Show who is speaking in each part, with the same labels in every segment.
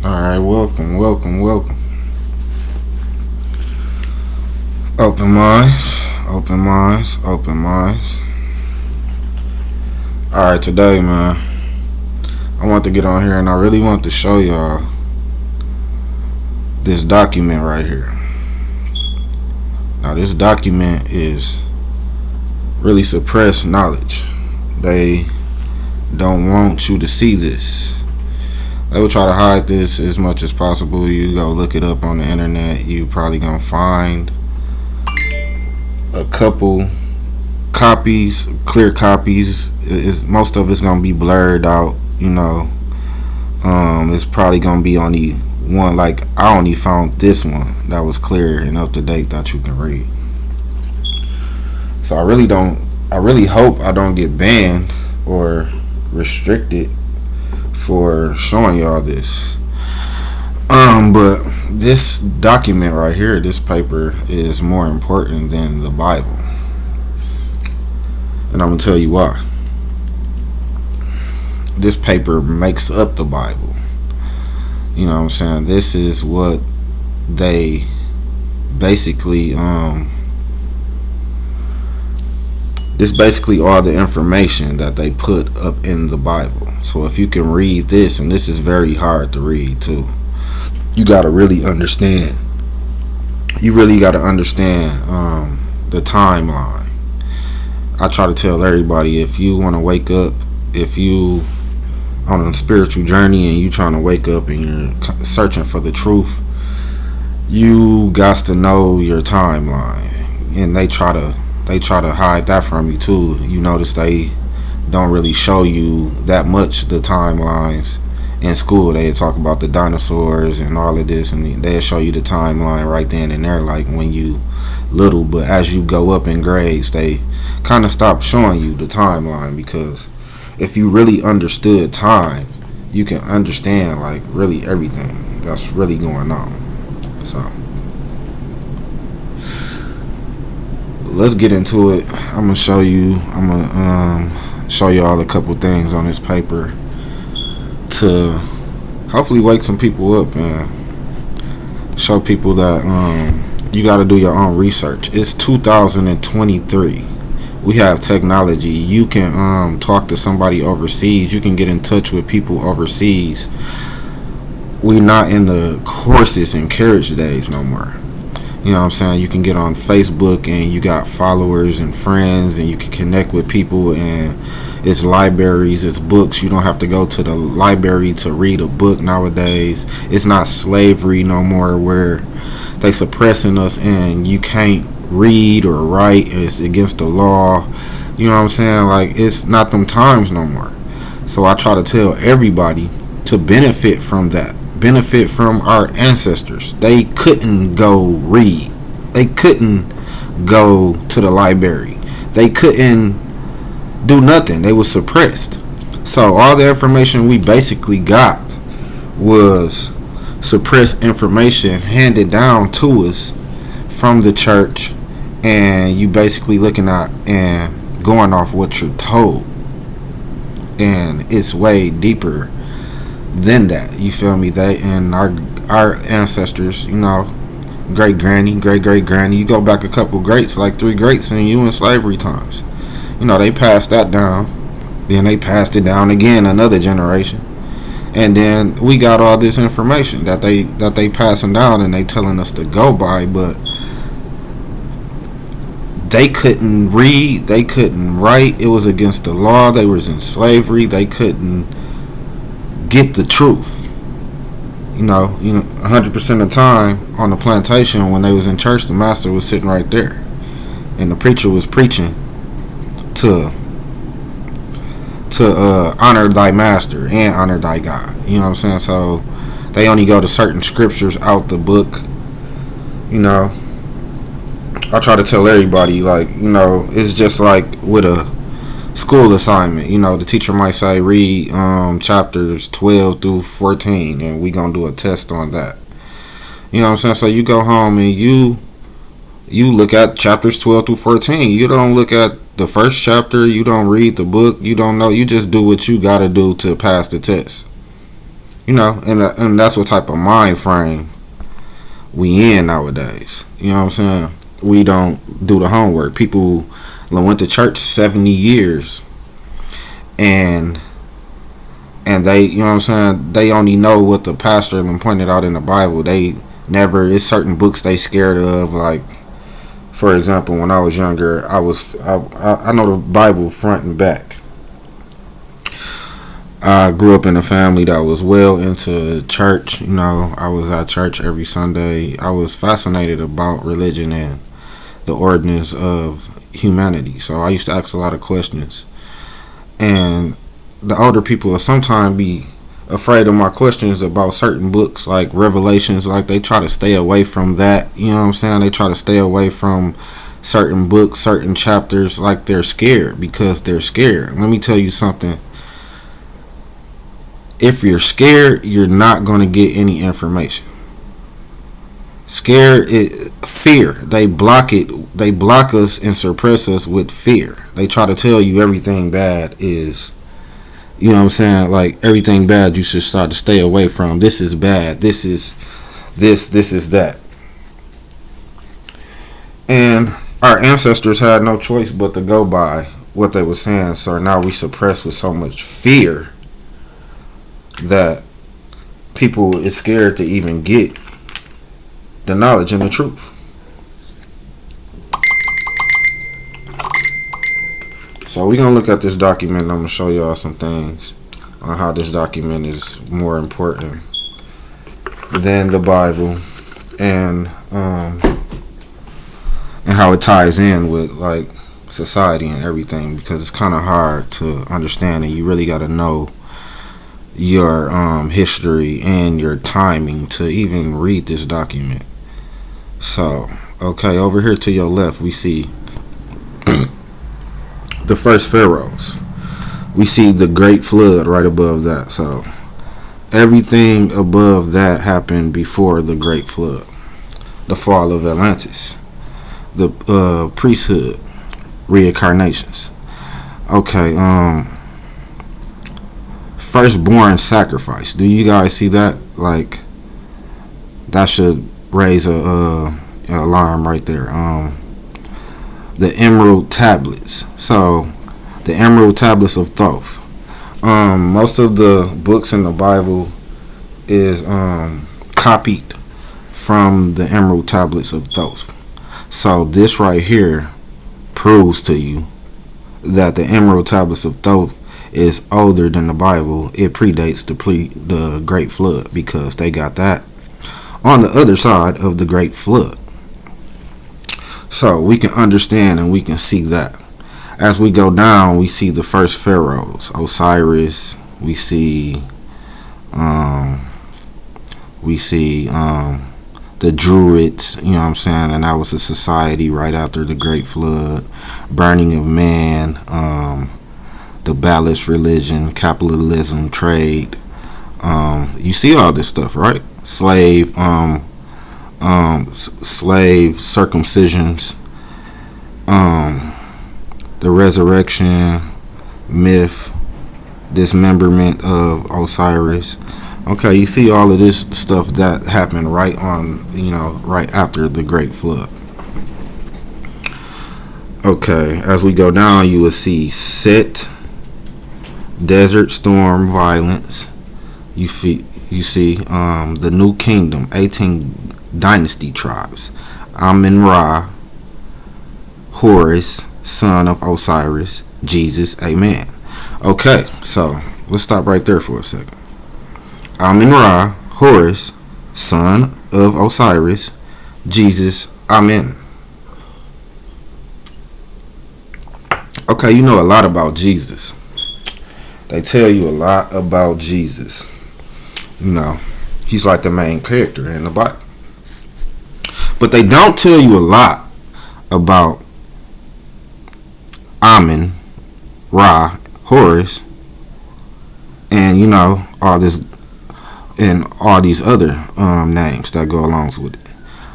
Speaker 1: Alright, welcome. Open minds. Alright, today, man, I want to get on here and I really want to show y'all this document right here. Now, this document is really suppressed knowledge. They don't want you to see this. They will try to hide this as much as possible. You go look it up on the internet, you probably gonna find a couple copies, clear copies. Most of it's gonna be blurred out, It's probably gonna be only one. Like, I only found this one that was clear and up to date that you can read. So I really hope I don't get banned or restricted for showing y'all this. But this document right here, this paper, is more important than the Bible. And I'm gonna tell you why. This paper makes up the Bible. You know what I'm saying? This is what they basically this basically all the information that they put up in the Bible. So if you can read this, and this is very hard to read too, you got to really understand. You really got to understand the timeline. I try to tell everybody, if you want to wake up, if you on a spiritual journey and you trying to wake up and you're searching for the truth, you got to know your timeline. And they try to hide that from you too. You notice they don't really show you that much the timelines in school. They talk about the dinosaurs and all of this, and they'll show you the timeline right then and there, like when you little. But as you go up in grades, they kind of stop showing you the timeline, because if you really understood time, you can understand like really everything that's really going on. So let's get into it. I'm gonna show you all a couple things on this paper to hopefully wake some people up and show people that you got to do your own research. It's 2023. We have technology. You can talk to somebody overseas. You can get in touch with people overseas. We're not in the horses and carriage days no more. You know what I'm saying? You can get on Facebook and you got followers and friends, and you can connect with people, and it's libraries, it's books. You don't have to go to the library to read a book nowadays. It's not slavery no more where they suppressing us and you can't read or write. It's against the law. You know what I'm saying? Like, it's not them times no more. So I try to tell everybody to benefit from that. Benefit from our ancestors. They couldn't go read. They couldn't go to the library. They couldn't do nothing. They were suppressed. So all the information we basically got was suppressed information handed down to us from the church, and you basically looking at and going off what you're told. And it's way deeper than that. You feel me? They and our ancestors, great granny, great granny, you go back a couple greats, like 3 greats, and you in slavery times. They passed that down. Then they passed it down again, another generation. And then we got all this information that they passing down, and they telling us to go by, but they couldn't read, they couldn't write. It was against the law. They was in slavery. They couldn't get the truth. 100% of the time on the plantation, when they was in church, the master was sitting right there, and the preacher was preaching to honor thy master and honor thy God. You know what I'm saying? So they only go to certain scriptures out the book. I try to tell everybody, like, it's just like with a school assignment. The teacher might say read chapters 12 through 14, and we gonna do a test on that. You know what I'm saying? So you go home and you look at chapters 12 through 14. You don't look at the first chapter. You don't read the book. You don't know. You just do what you gotta do to pass the test. And that's what type of mind frame we in nowadays. You know what I'm saying? We don't do the homework. People went to church 70 years and they, you know what I'm saying, they only know what the pastor pointed out in the Bible. They never, it's certain books they scared of. Like, for example, when I was younger, I know the Bible front and back. I grew up in a family that was well into church. I was at church every Sunday. I was fascinated about religion and the ordinance of humanity. So I used to ask a lot of questions. And the older people will sometimes be afraid of my questions about certain books like Revelations. Like, they try to stay away from that. You know what I'm saying? They try to stay away from certain books, certain chapters. Like, they're scared because they're scared. Let me tell you something. If you're scared, you're not going to get any information. Fear. They block it. They block us and suppress us with fear. They try to tell you everything bad is, you know what I'm saying? Like, everything bad you should start to stay away from. This is bad. This is that. And our ancestors had no choice but to go by what they were saying. So now we suppress with so much fear that people is scared to even get the knowledge and the truth. So we're going to look at this document and I'm going to show y'all some things on how this document is more important than the Bible and how it ties in with like society and everything, because it's kind of hard to understand and you really got to know your history and your timing to even read this document. So, okay, over here to your left, we see the first pharaohs. We see the Great Flood right above that. So, everything above that happened before the Great Flood. The fall of Atlantis. The priesthood. Reincarnations. Okay, firstborn sacrifice. Do you guys see that? Like, that should raise a alarm right there. The emerald tablets. So the emerald tablets of Thoth. Most of the books in the Bible is copied from the emerald tablets of Thoth. So this right here proves to you that the emerald tablets of Thoth is older than the Bible. It predates the Great Flood, because they got that on the other side of the Great Flood. So we can understand and we can see that. As we go down, we see the first pharaohs, Osiris. We see the Druids, you know what I'm saying, and that was a society right after the Great Flood. Burning of man, the Baalist religion, capitalism, trade. You see all this stuff, right? Slave circumcisions, the resurrection, myth, dismemberment of Osiris. Okay, you see all of this stuff that happened right after the Great Flood. Okay, as we go down, you will see Set, desert storm, violence. You see the New Kingdom, 18 dynasty tribes. Amun-Ra, Horus, son of Osiris, Jesus, amen. Okay, so let's stop right there for a second. Amun-Ra, Horus, son of Osiris, Jesus, amen. Okay, you know a lot about Jesus. They tell you a lot about Jesus. He's like the main character in the Bible. But they don't tell you a lot about Amun-Ra, Horus, and all this and all these other names that go along with it.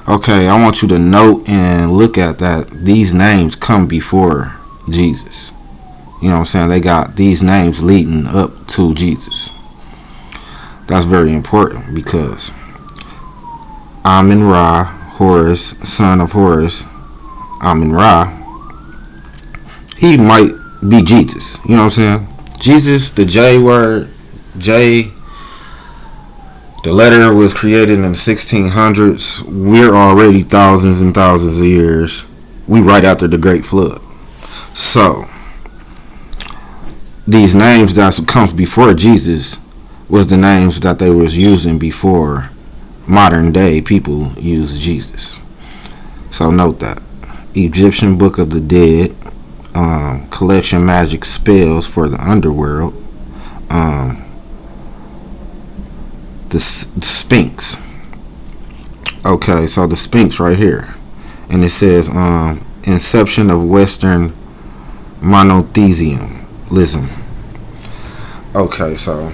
Speaker 1: Okay, I want you to note and look at that these names come before Jesus. You know what I'm saying? They got these names leading up to Jesus. That's very important because Amun Ra, Horus, son of Horus, Amun Ra, he might be Jesus. You know what I'm saying? Jesus, the J word, J, the letter was created in the 1600s. We're already thousands and thousands of years. We right after the Great Flood. So, these names that comes before Jesus was the names that they was using before modern day people use Jesus. So note that. Egyptian Book of the Dead, collection magic spells for the underworld, the Sphinx. Okay, so the Sphinx right here, and it says inception of Western monotheism. Okay, so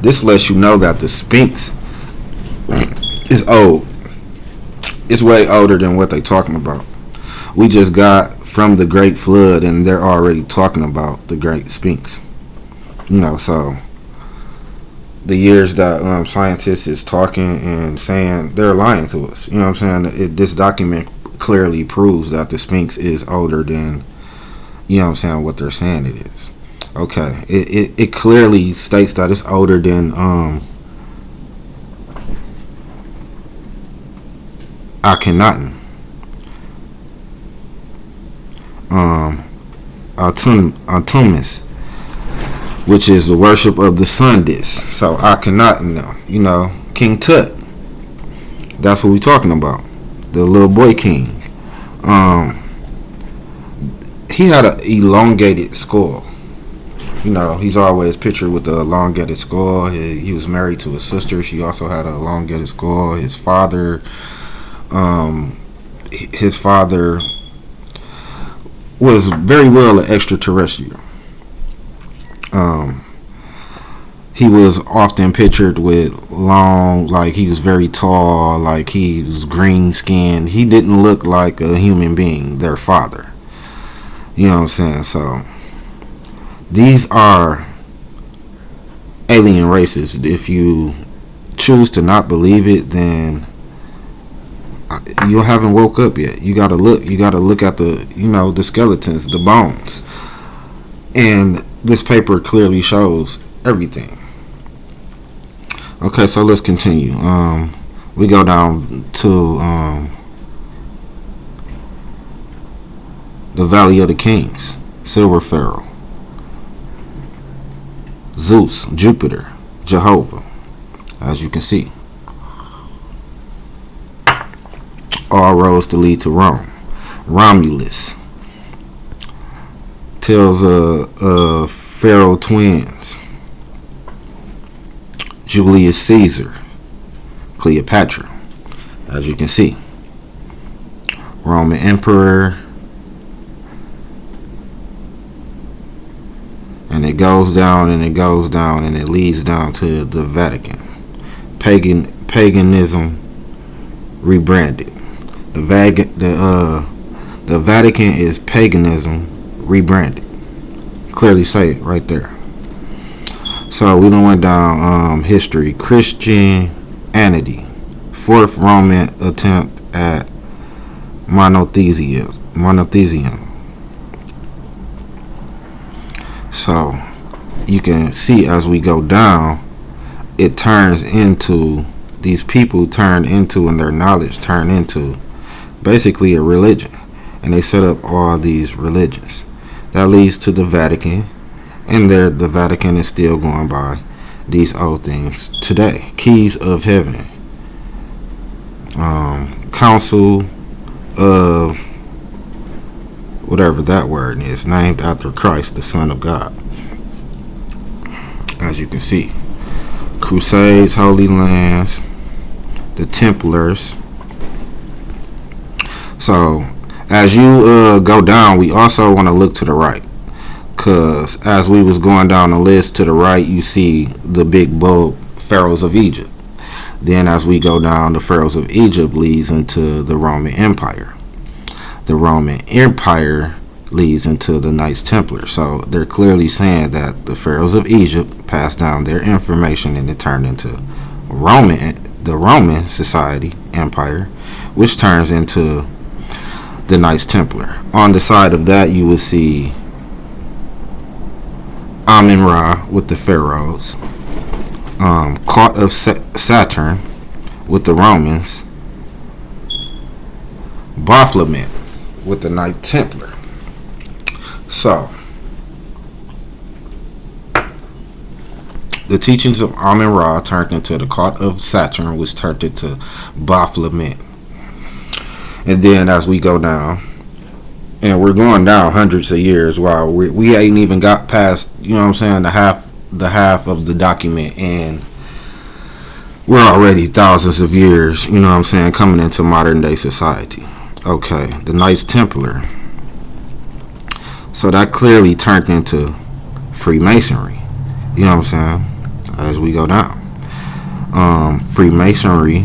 Speaker 1: this lets you know that the Sphinx is old. It's way older than what they talking about. We just got from the Great Flood, and they're already talking about the Great Sphinx. You know, so the years that scientists is talking and saying, they're lying to us. You know what I'm saying? This document clearly proves that the Sphinx is older than, you know what I'm saying, what they're saying it is. Okay, it clearly states that it's older than Akhenaten, Artemis, which is the worship of the sun disk. So Akhenaten, you know, King Tut. That's what we're talking about. The little boy king. He had an elongated skull. You know, he's always pictured with the elongated skull. He was married to his sister. She also had an elongated skull. His father was very well an extraterrestrial. He was often pictured with long, like he was very tall, like he was green skinned. He didn't look like a human being, their father. You know what I'm saying? So these are alien races. If you choose to not believe it, then you haven't woke up yet. You gotta look. You gotta look at the, you know, the skeletons, the bones, and this paper clearly shows everything. Okay, so let's continue. We go down to the Valley of the Kings, Silver Pharaoh, Zeus, Jupiter, Jehovah, as you can see. All roads to lead to Rome. Romulus tells Pharaoh twins. Julius Caesar, Cleopatra, as you can see. Roman Emperor. And it goes down and it goes down and it leads down to the Vatican. Paganism rebranded. The Vatican is paganism rebranded. Clearly say it right there. So we done went down history. Christianity, fourth Roman attempt at monotheism. So you can see as we go down, it turns into, these people turn into, and their knowledge turn into basically a religion, and they set up all these religions. That leads to the Vatican, and the Vatican is still going by these old things today. Keys of Heaven, Council of whatever that word is, named after Christ, the Son of God. As you can see, Crusades, Holy Lands, the Templars. So as you go down, we also want to look to the right, because as we was going down the list, to the right you see the big bulb pharaohs of Egypt. Then as we go down, the pharaohs of Egypt leads into the Roman Empire. The Roman Empire leads into the Knights Templar. So they're clearly saying that the pharaohs of Egypt passed down their information and it turned into the Roman society empire, which turns into the Knights Templar. On the side of that, you will see Amun-Ra with the pharaohs, Court of Saturn with the Romans, Baphomet with the Knight Templar. So, the teachings of Amun-Ra turned into the Court of Saturn, which turned into Baphomet. And then as we go down, and we're going down hundreds of years, while we ain't even got past, you know what I'm saying, the half of the document, and we're already thousands of years, you know what I'm saying, coming into modern day society. Okay, the Knights Templar. So that clearly turned into Freemasonry. You know what I'm saying? As we go down. Freemasonry,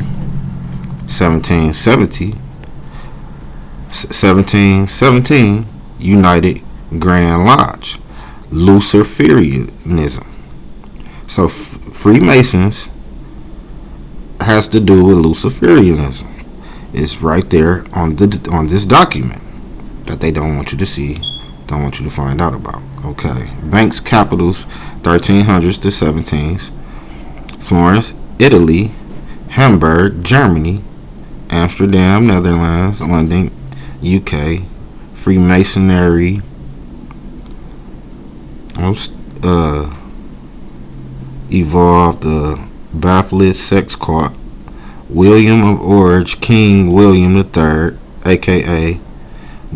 Speaker 1: 1717, United Grand Lodge. Luciferianism. So Freemasons has to do with Luciferianism. It's right there on this document that they don't want you to see, don't want you to find out about. Okay. Banks, capitals, 1300s to 17s. Florence, Italy. Hamburg, Germany. Amsterdam, Netherlands. London, UK. Freemasonry. Evolved the Baphomet sex cult. William of Orange, King William III, aka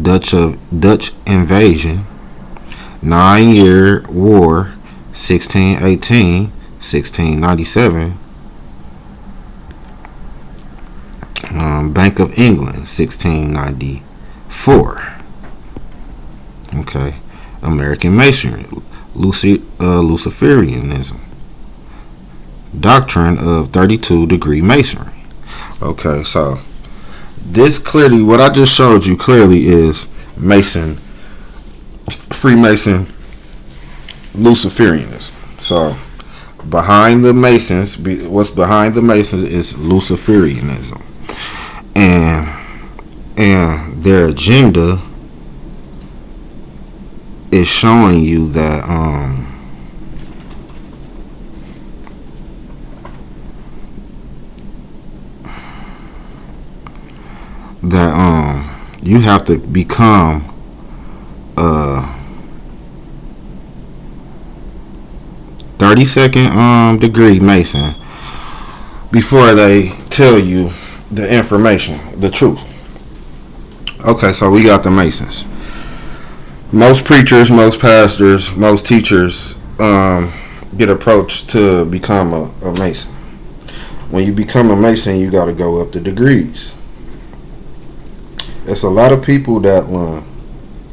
Speaker 1: Dutch invasion, 9-year war, 1618, 1697. Bank of England, 1694. Okay, American Masonry, Luciferianism, doctrine of 32-degree masonry. Okay, so this clearly, what I just showed you clearly is Freemason, Luciferianism. So behind the Masons, what's behind the Masons is Luciferianism, and their agenda is showing you that you have to become 32nd degree Mason before they tell you the information, the truth. Okay, so we got the Masons. Most preachers, most pastors, most teachers get approached to become a Mason. When you become a Mason, you got to go up the degrees. It's a lot of people that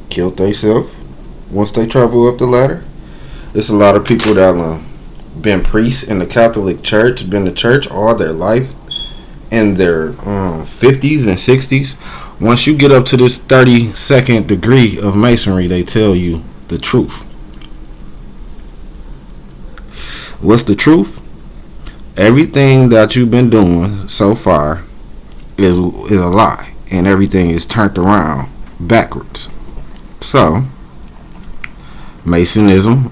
Speaker 1: killed themselves once they travel up the ladder. It's a lot of people that been priests in the Catholic Church, been to church all their life, in their 50s and 60s. Once you get up to this 32nd degree of Masonry, they tell you the truth. What's the truth? Everything that you've been doing so far is a lie, and everything is turned around backwards. So, Masonism,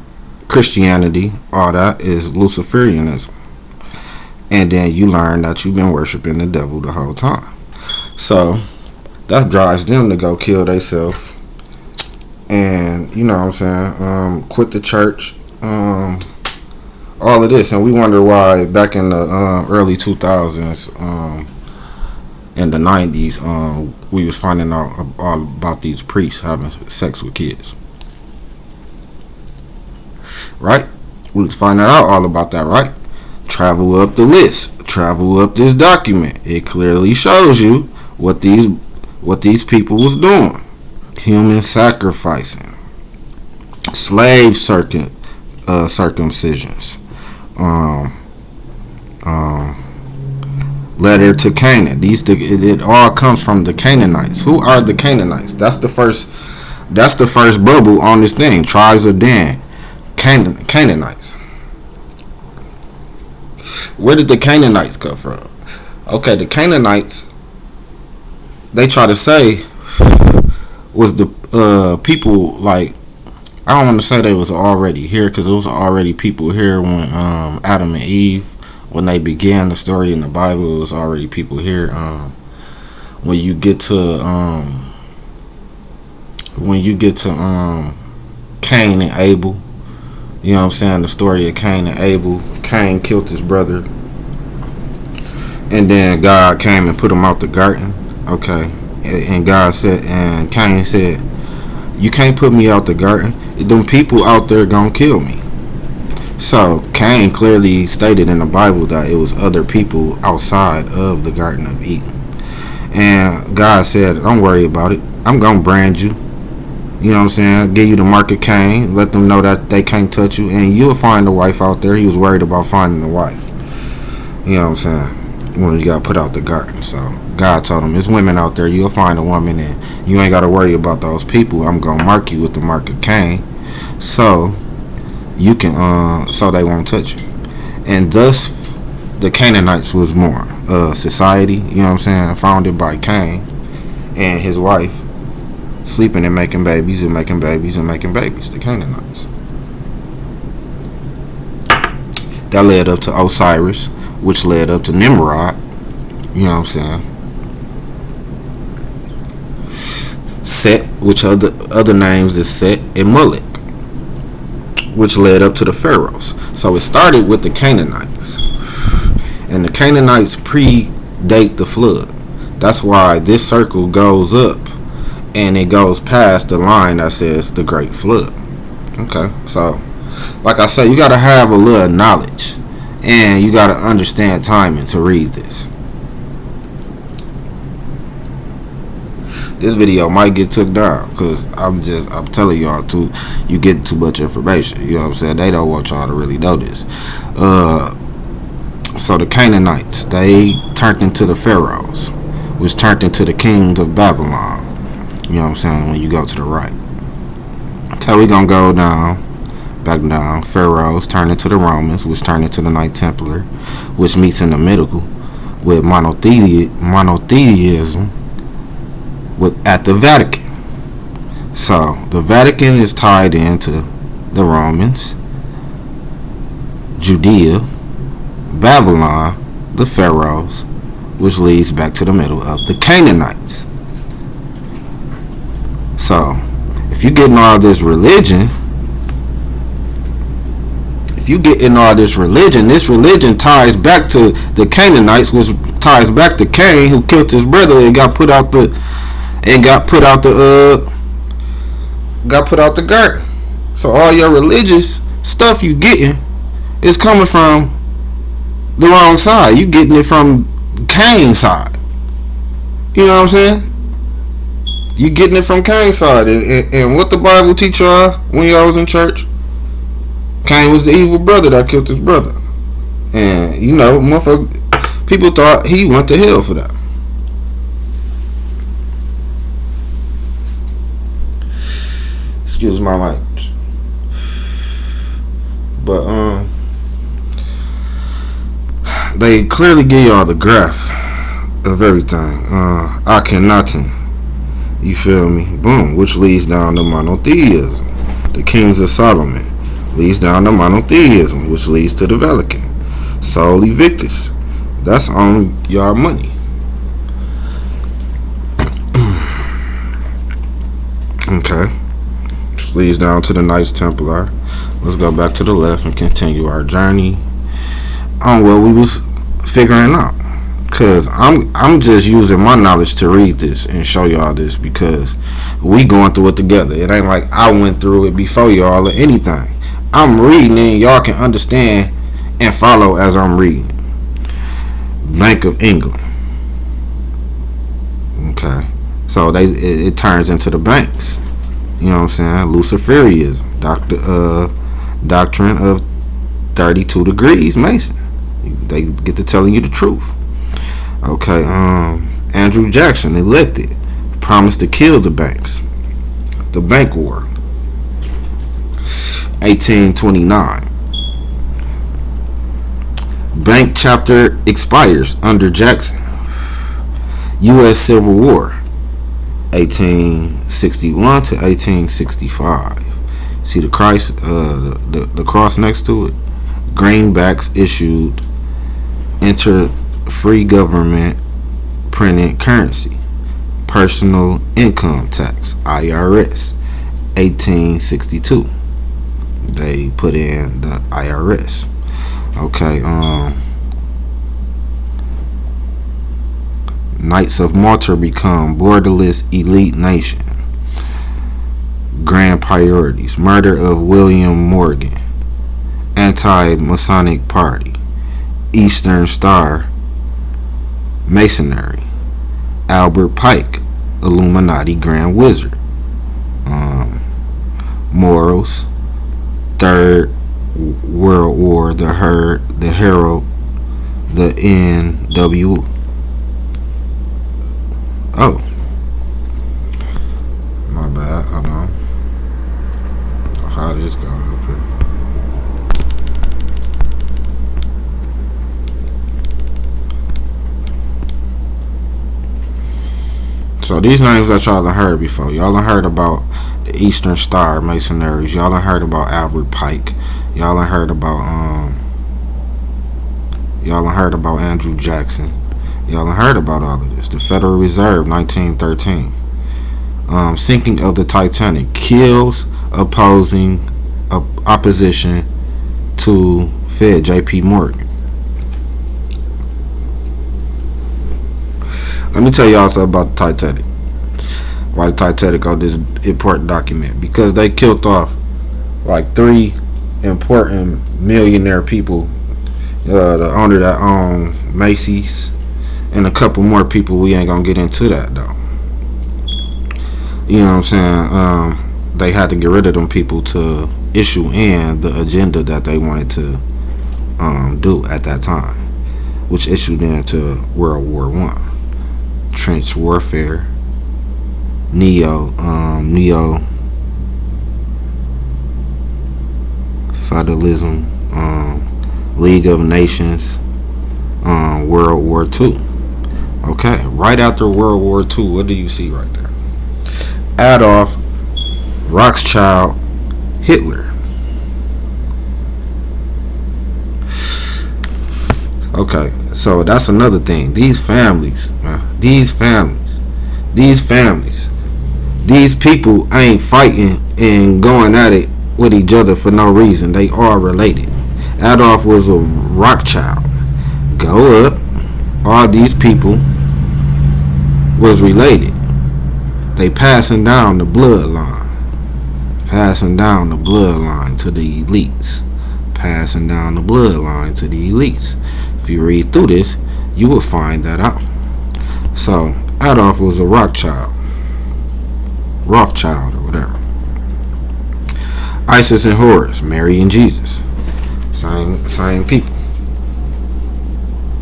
Speaker 1: Christianity, all that is Luciferianism. And then you learn that you've been worshiping the devil the whole time. So, that drives them to go kill themselves. And, you know what I'm saying, quit the church, all of this. And we wonder why back in the early 2000s, in the 90s, we was finding out all about these priests having sex with kids. Right? We was finding out all about that, right? Travel up the list. Travel up this document. It clearly shows you what these people was doing. Human sacrificing. Slave circumcisions. Letter to Canaan. It all comes from the Canaanites. Who are the Canaanites? That's the first That's the first bubble on this thing. Tribes of Dan, Canaanites. Where did the Canaanites come from? Okay, the Canaanites, they try to say, was the people, like, I don't want to say they was already here, because it was already people here when Adam and Eve, when they began the story in the Bible, it was already people here. When you get to Cain and Abel, you know what I'm saying, the story of Cain and Abel. Cain killed his brother, and then God came and put him out the garden. Okay, and God said, and Cain said, you can't put me out the garden. Them people out there gonna kill me. So Cain clearly stated in the Bible that it was other people outside of the Garden of Eden. And God said, don't worry about it. I'm gonna brand you. You know what I'm saying? Give you the mark of Cain. Let them know that they can't touch you. And you'll find a wife out there. He was worried about finding a wife. You know what I'm saying? When you got put out the garden. So God told him, there's women out there. You'll find a woman, and you ain't got to worry about those people. I'm going to mark you with the mark of Cain. So you can, so they won't touch you. And thus, the Canaanites was born. Society, you know what I'm saying, founded by Cain and his wife, sleeping and making babies and making babies and making babies. The Canaanites. That led up to Osiris, which led up to Nimrod. You know what I'm saying? Set, which other names is Set, and Molech, which led up to the pharaohs. So it started with the Canaanites, and the Canaanites predate the flood. That's why this circle goes up and it goes past the line that says the Great Flood. Okay, so like I said, you gotta have a little knowledge, and you gotta understand timing to read this. This video might get took down because I'm telling y'all you get too much information. You know what I'm saying? They don't want y'all to really know this. So the Canaanites, they turned into the pharaohs, which turned into the kings of Babylon. You know what I'm saying? When you go to the right. Okay, we gonna go back down. Pharaohs turned into the Romans, which turned into the Knight Templar, which meets in the middle with monotheism at the Vatican. So the Vatican is tied into the Romans, Judea, Babylon, the Pharaohs, which leads back to the middle of the Canaanites. So if you getting all this religion, this religion ties back to the Canaanites, which ties back to Cain, who killed his brother and got put out the garden. So all your religious stuff you getting is coming from the wrong side. You getting it from Cain's side. You know what I'm saying? You getting it from Cain's side. And what the Bible teach y'all when y'all was in church? Cain was the evil brother that killed his brother. And, you know, people thought he went to hell for that. Excuse my language. But, they clearly give y'all the graph of everything. Akhenaten. You feel me? Boom. Which leads down to monotheism. The Kings of Solomon leads down to monotheism, which leads to the Vatican. Sol Invictus. That's on y'all money. Okay. Which leads down to the Knights Templar. Let's go back to the left and continue our journey on what we was figuring out. Cause I'm just using my knowledge to read this and show y'all this, because we going through it together. It ain't like I went through it before y'all or anything. I'm reading it and y'all can understand and follow as I'm reading. Bank of England. Okay. So it turns into the banks. You know what I'm saying? Luciferianism. Doctrine of 32 degrees Mason. They get to telling you the truth. Okay, Andrew Jackson elected, promised to kill the banks. The Bank War, 1829. Bank chapter expires under Jackson. U.S. Civil War, 1861 to 1865. See the Christ, the cross next to it. Greenbacks issued. Enter free government printed currency. Personal income tax, IRS, 1862. They put in the IRS. Okay, Knights of Malta become borderless elite nation. Grand priorities: murder of William Morgan, anti-Masonic party, Eastern Star, Masonry, Albert Pike, Illuminati Grand Wizard, morals, Third World War, the Herald, the NW. Oh, my bad. Hold on. How this go up here? So these names that y'all done heard before. Y'all done heard about the Eastern Star Masonries. Y'all done heard about Albert Pike. Y'all done heard about Andrew Jackson. Y'all done heard about all of this. The Federal Reserve, 1913. Sinking of the Titanic. Kills opposition to Fed J.P. Morgan. Let me tell y'all something about the Titanic. Why the Titanic on this important document? Because they killed off like 3 important millionaire people. The owner that owned Macy's, and a couple more people. We ain't gonna get into that though. You know what I'm saying? They had to get rid of them people to issue in the agenda that they wanted to do at that time, which issued into World War I. Trench warfare, neo feudalism, League of Nations, World War II. Okay, right after World War II, what do you see right there? Adolf, Rothschild, Hitler. Okay, so that's another thing. These families, these people ain't fighting and going at it with each other for no reason. They are related. Adolf was a Rothschild. Go up. All these people was related. They passing down the bloodline. Passing down the bloodline to the elites. Passing down the bloodline to the elites. If you read through this, you will find that out. So, Adolf was a Rothschild or whatever. Isis and Horus, Mary and Jesus. Same people.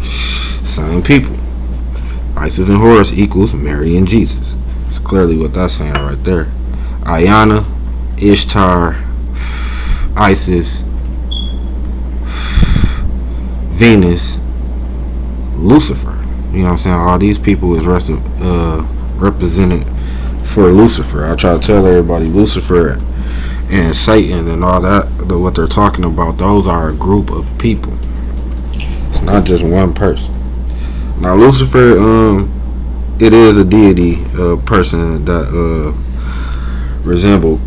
Speaker 1: Same people. Isis and Horus equals Mary and Jesus. That's clearly what that's saying right there. Ayana, Ishtar, Isis, Venus, Lucifer. You know what I'm saying? All these people is represented for Lucifer. I try to tell everybody Lucifer and Satan and all that, what they're talking about, those are a group of people. It's not just one person. Now Lucifer, it is a deity, person that resembled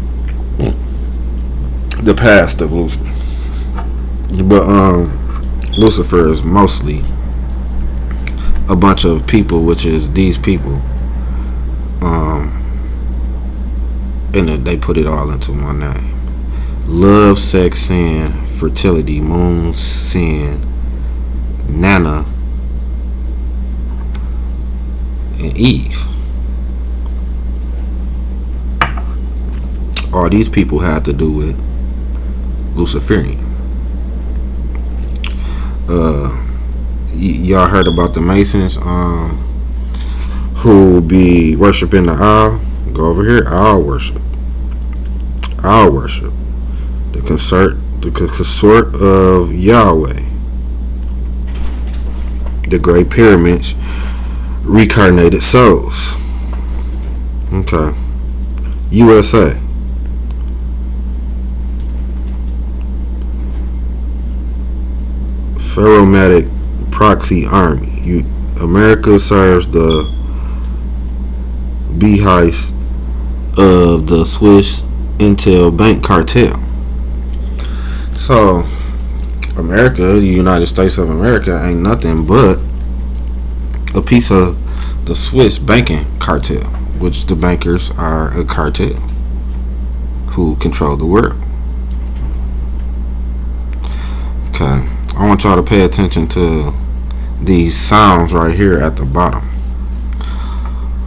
Speaker 1: the past of Lucifer. But Lucifer is mostly a bunch of people, which is these people, and they put it all into one name. Love, sex, sin, fertility, moon, sin, Nana, and Eve. All these people had to do with Luciferian. Y'all heard about the Masons who be worshiping the owl? Go over here, owl worship. our worship. The consort of Yahweh. The Great Pyramids, reincarnated souls. Okay. USA. Ferromatic proxy army. America serves the behest of the Swiss Intel bank cartel. So, America, the United States of America, ain't nothing but a piece of the Swiss banking cartel, which the bankers are a cartel who control the world. Okay, I want y'all to pay attention to these sounds right here at the bottom.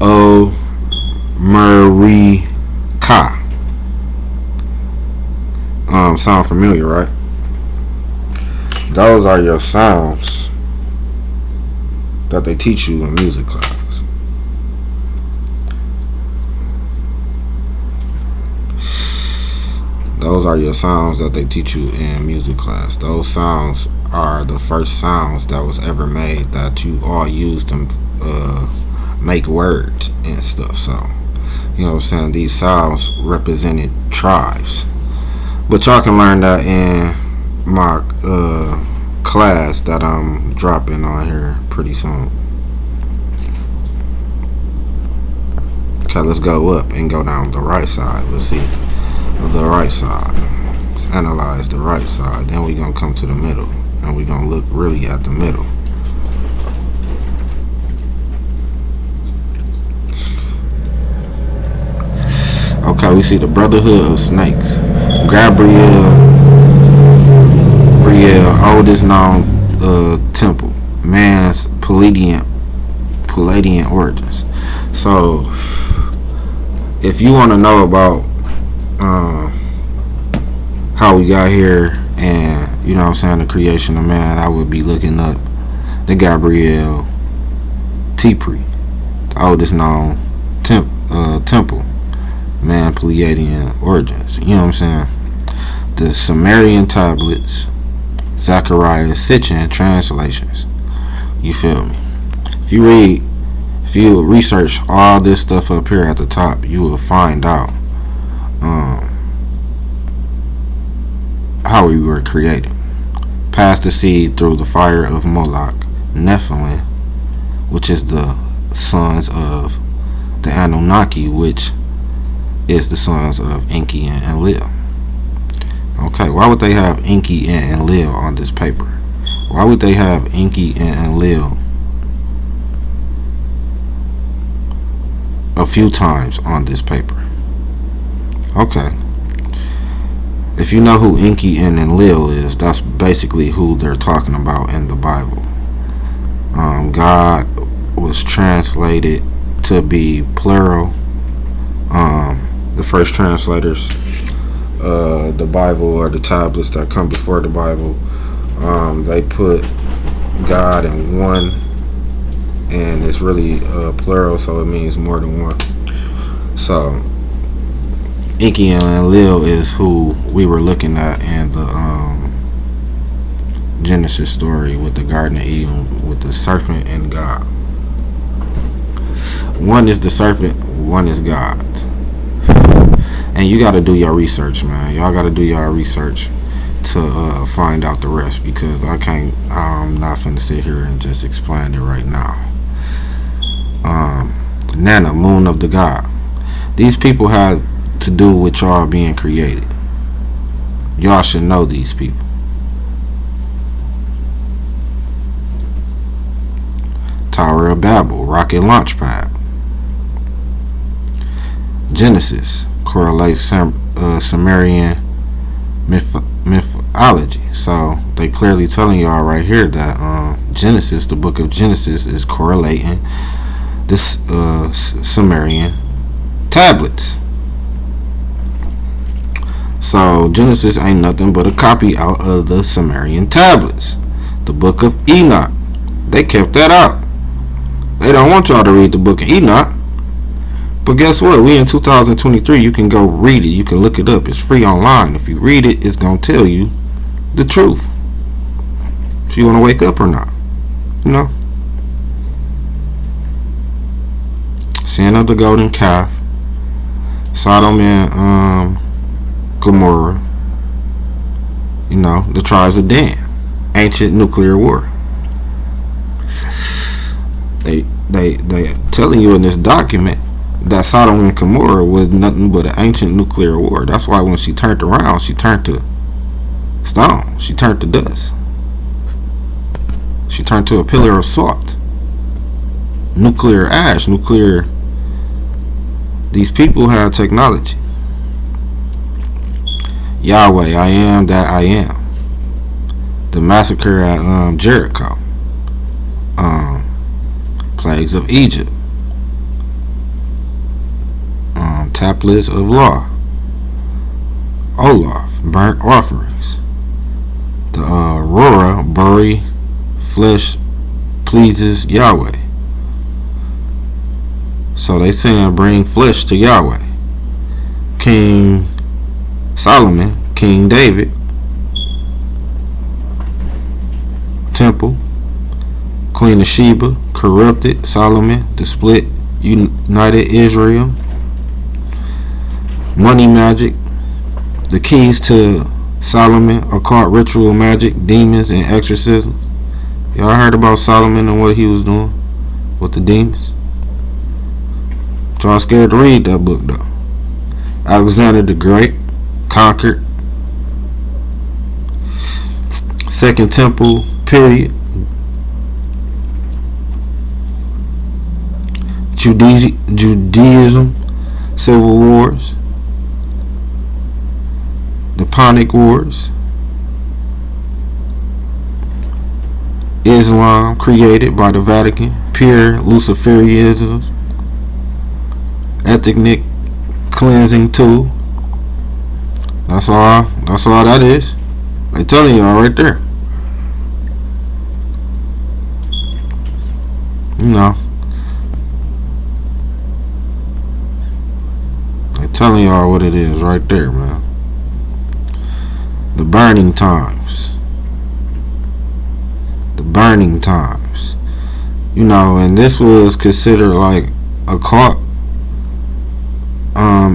Speaker 1: O Marie Ka. Sound familiar, right? Those are your sounds that they teach you in music class. Those are your sounds that they teach you in music class. Those sounds are the first sounds that was ever made that you all use to make words and stuff. So, you know what I'm saying? These sounds represented tribes. But y'all can learn that in my class that I'm dropping on here pretty soon. Okay, let's go up and go down the right side. Let's see the right side. Let's analyze the right side. Then we're going to come to the middle. And we're going to look really at the middle. Okay, we see the Brotherhood of Snakes. Gabriel, oldest known temple. Man's Palladian origins. So, if you want to know about how we got here and, you know what I'm saying, the creation of man, I would be looking up the Gabriel Tipri, the oldest known temple. Man, Pleiadian origins. You know what I'm saying? The Sumerian tablets, Zechariah Sitchin translations. You feel me? If you research all this stuff up here at the top, you will find out how we were created. Passed the seed through the fire of Moloch, Nephilim, which is the sons of the Anunnaki, which is the sons of Enki and Enlil. Okay, why would they have Enki and Enlil on this paper? Why would they have Enki and Enlil a few times on this paper? Okay. If you know who Enki and Enlil is, that's basically who they're talking about in the Bible. God was translated to be plural. The first translators, the Bible or the tablets that come before the Bible, they put God in one, and it's really plural, so it means more than one. So Enki and Enlil is who we were looking at in the Genesis story with the Garden of Eden, with the serpent and God. One is the serpent, one is God. And you got to do your research, man. Y'all got to do your research to find out the rest, because I'm not finna sit here and just explain it right now. Nana, moon of the god. These people had to do with y'all being created. Y'all should know these people. Tower of Babel, rocket launch pad. Genesis correlates Sumerian mythology. So they clearly telling y'all right here that Genesis, the book of Genesis, is correlating this Sumerian tablets. So Genesis ain't nothing but a copy out of the Sumerian tablets. The book of Enoch, they kept that out. They don't want y'all to read the book of Enoch. But guess what? We in 2023. You can go read it. You can look it up. It's free online. If you read it, it's gonna tell you the truth. If you want to wake up or not, you know. Sin of the golden calf, Sodom and Gomorrah. You know, the tribes of Dan, ancient nuclear war. They telling you in this document that Sodom and Gomorrah was nothing but an ancient nuclear war. That's why when she turned around, she turned to stone. She turned to dust. She turned to a pillar of salt. Nuclear ash, nuclear. These people have technology. Yahweh, I am that I am. The massacre at Jericho. Plagues of Egypt. Tablets of law. Olaf, burnt offerings. The Aurora, bury flesh pleases Yahweh. So they saying bring flesh to Yahweh. King Solomon, King David, temple. Queen of Sheba, corrupted Solomon, the split united Israel. Money magic, the keys to Solomon, occult ritual magic, demons and exorcisms. Y'all heard about Solomon and what he was doing with the demons? Y'all scared to read that book though. Alexander the Great conquered. Second Temple period. Judaism, civil wars, the Punic Wars, Islam created by the Vatican, pure Luciferianism, ethnic cleansing tool. That's all that is. They telling y'all right there. You know. Telling y'all what it is right there, man. The burning times. The burning times. You know, and this was considered like occult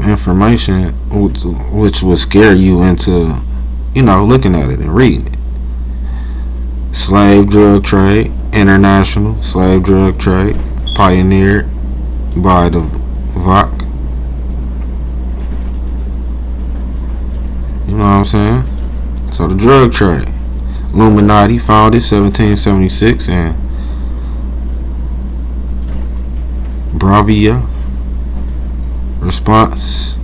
Speaker 1: information, which would scare you into, you know, looking at it and reading it. Slave drug trade, international slave drug trade, pioneered by the VOC. You know what I'm saying? So the drug trade. Illuminati founded 1776 and Bravia response.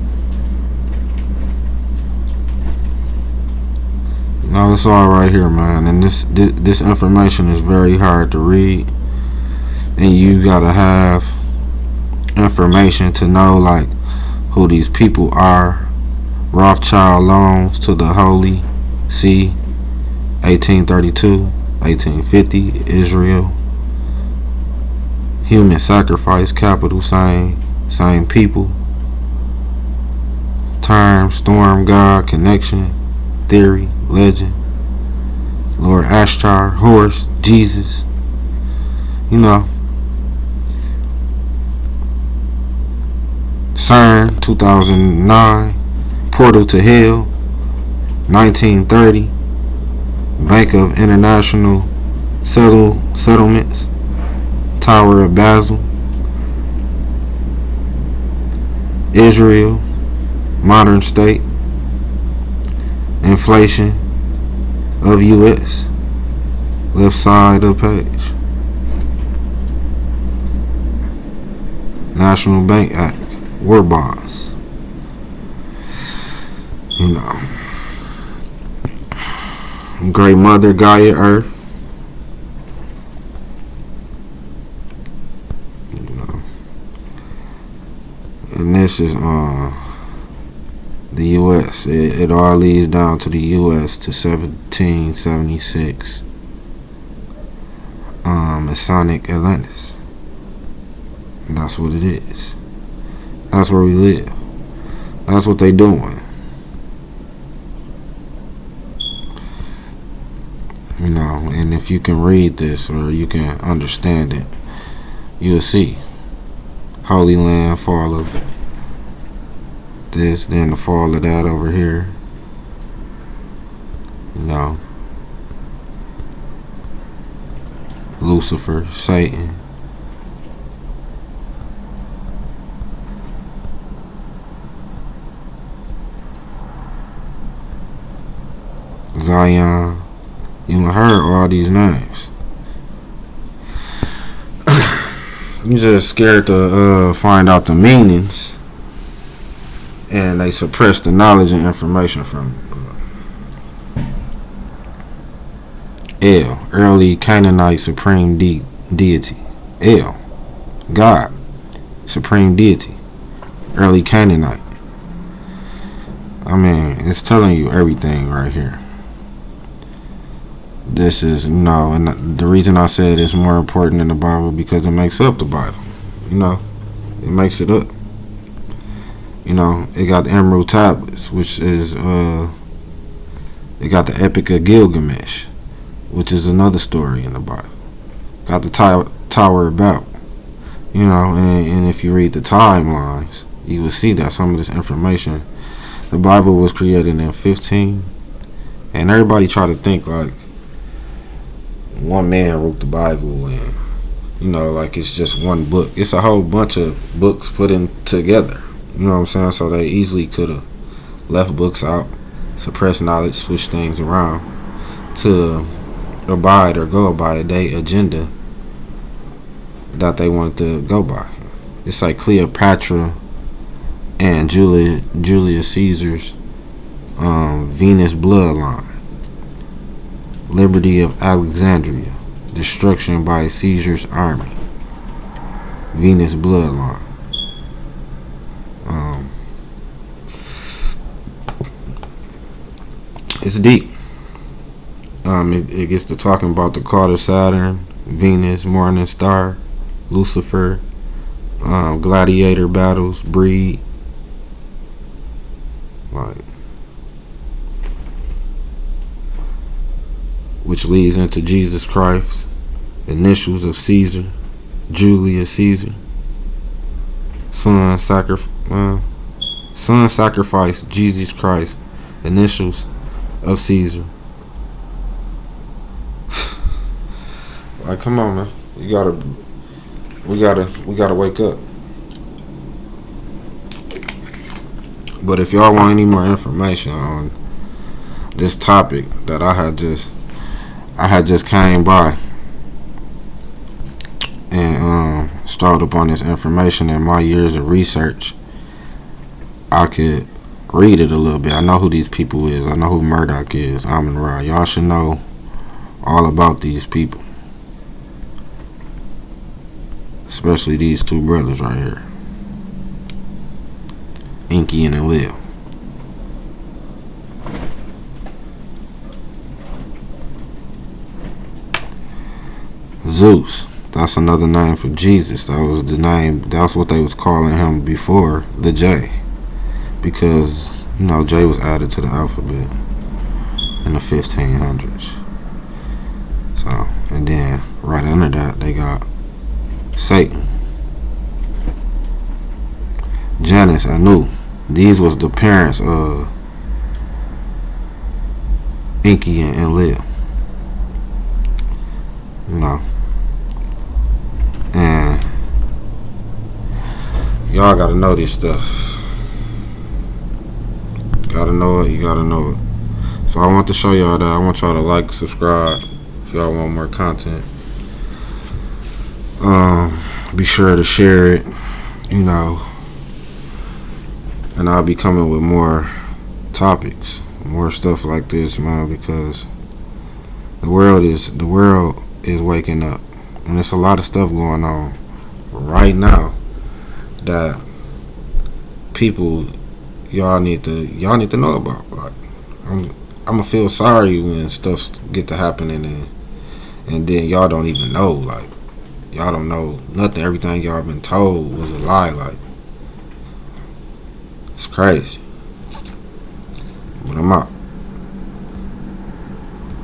Speaker 1: You know, it's all right here, man. And this information is very hard to read. And you gotta have information to know like who these people are. Rothschild loans to the Holy See, 1832, 1850, Israel. Human sacrifice, capital, same people. Term, storm, God, connection, theory, legend. Lord Ashtar, horse, Jesus. You know. CERN, 2009. Portal to Hell, 1930. Bank of International Settlements, Tower of Basel. Israel, modern state. Inflation of U.S. Left side of page. National Bank Act, war bonds. You know, Great Mother Gaia Earth. You know, and this is the U.S. It all leads down to the U.S. to 1776. Masonic Atlantis. And that's what it is. That's where we live. That's what they doing. You know, and if you can read this or you can understand it, you'll see. Holy Land, fall of this, then the fall of that over here. You know, Lucifer, Satan. Zion. You done heard all these names. You just scared to find out the meanings, and they suppress the knowledge and information from it. El, early Canaanite supreme deity. El, God, supreme deity. Early Canaanite. I mean, it's telling you everything right here. This is, you know, and the reason I said it's more important than the Bible because it makes up the Bible. You know, it makes it up. You know, it got the Emerald Tablets, which is, it got the Epic of Gilgamesh, which is another story in the Bible. Got the Tower of Babel. You know, and if you read the timelines, you will see that some of this information, the Bible was created in 15, and everybody try to think like one man wrote the Bible and, you know, like it's just one book. It's a whole bunch of books put in together. You know what I'm saying? So they easily could have left books out, suppressed knowledge, switched things around to abide or go by a day agenda that they wanted to go by. It's like Cleopatra and Julius Caesar's Venus bloodline. Liberty of Alexandria, destruction by Caesar's army, Venus bloodline. It's deep. It gets to talking about the cult of Saturn, Venus, Morning Star, Lucifer, gladiator battles, breed, like, which leads into Jesus Christ, initials of Caesar, Julius Caesar, son sacrifice, Jesus Christ, initials of Caesar. Like, come on, man, we gotta wake up. But if y'all want any more information on this topic that I had just came by and started up on this information in my years of research, I could read it a little bit. I know who these people is. I know who Murdoch is, Amun-Ra. Y'all should know all about these people, especially these two brothers right here, Inky and Lil. Zeus, that's another name for Jesus. That was the name, that's what they was calling him before the J, because, you know, J was added to the alphabet in the 1500s. So, and then right under that they got Satan, Janus, Anu. These was the parents of Inky and Lil. You know, and y'all gotta know this stuff. Gotta know it. You gotta know it. So I want to show y'all that. I want y'all to like, subscribe if y'all want more content. Be sure to share it. You know, and I'll be coming with more topics, more stuff like this, man, because the world is waking up, and there's a lot of stuff going on right now that people y'all need to know about. Like, I'm gonna feel sorry when stuff get to happening and then y'all don't even know. Like, y'all don't know nothing. Everything y'all been told was a lie. Like, It's crazy. But I'm out.